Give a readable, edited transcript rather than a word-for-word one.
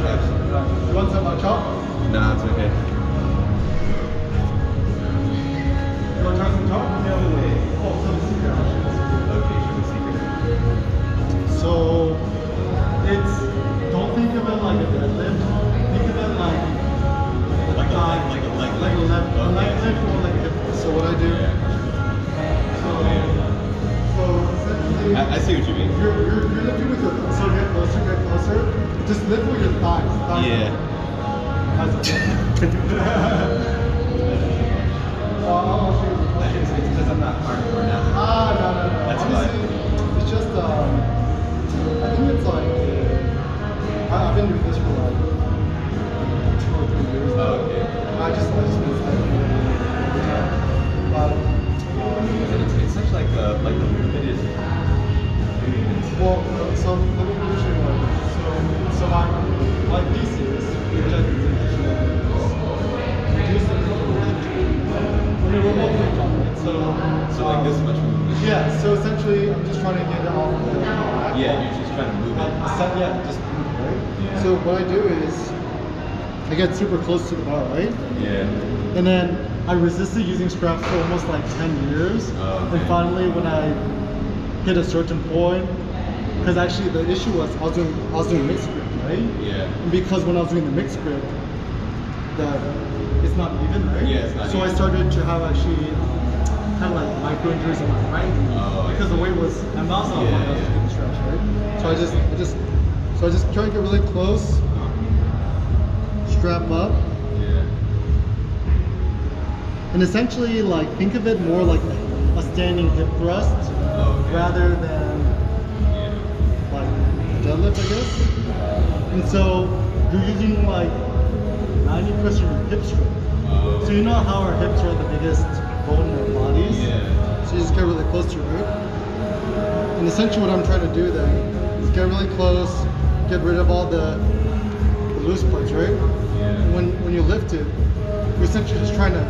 reps. You want some chop? Nah, it's okay. You want to try some chop? No way. Oh, some secret options. Okay, show me secret. So, it's, don't think of it like a deadlift. Think of it like a leg lift or like a hip thrust. So what I do, so essentially, I see what you mean. you're lifting with your thumbs. So get closer. Just lift with your thighs. Yeah. How's it feel? I'll show you. It's because I'm not hardcore now. No. That's Honestly, it's just, I think it's like, I've been doing this for like 2 or 3 years now. Oh, okay. I just been studying it. It's such like the limited movements. Well, so let me show you one. So my thesis, which I think is interesting, is reduce the when you're remote right? So like this much movement. Yeah, so essentially I'm just trying to get it off the back. Yeah, you're just trying to move it. Just move it, right? Yeah. So what I do is I get super close to the bar, right? Yeah. And then I resisted using straps for almost like 10 years. Oh, okay. And finally when I hit a certain point, because actually the issue was I was doing mixed grip, right? Yeah. And because when I was doing the mixed grip, it's not even, right? Yeah, it's not so even. I started to have actually kind of like micro injuries in my right Oh, I because the see. weight was, and that's not Yeah, fun, that's yeah. getting stretched, right? So I just try to get really close, strap up, Yeah. and essentially like think of it more like a standing hip thrust Oh, okay. rather than Yeah. like a deadlift, I guess. And so you're using like 90% of your hip strength. Oh. So you know how our hips are the biggest bone in our bodies? Yeah. So you just get really close to it, right? And essentially what I'm trying to do then is get really close, get rid of all the loose parts, right? Yeah. And when you lift it, you're essentially just trying to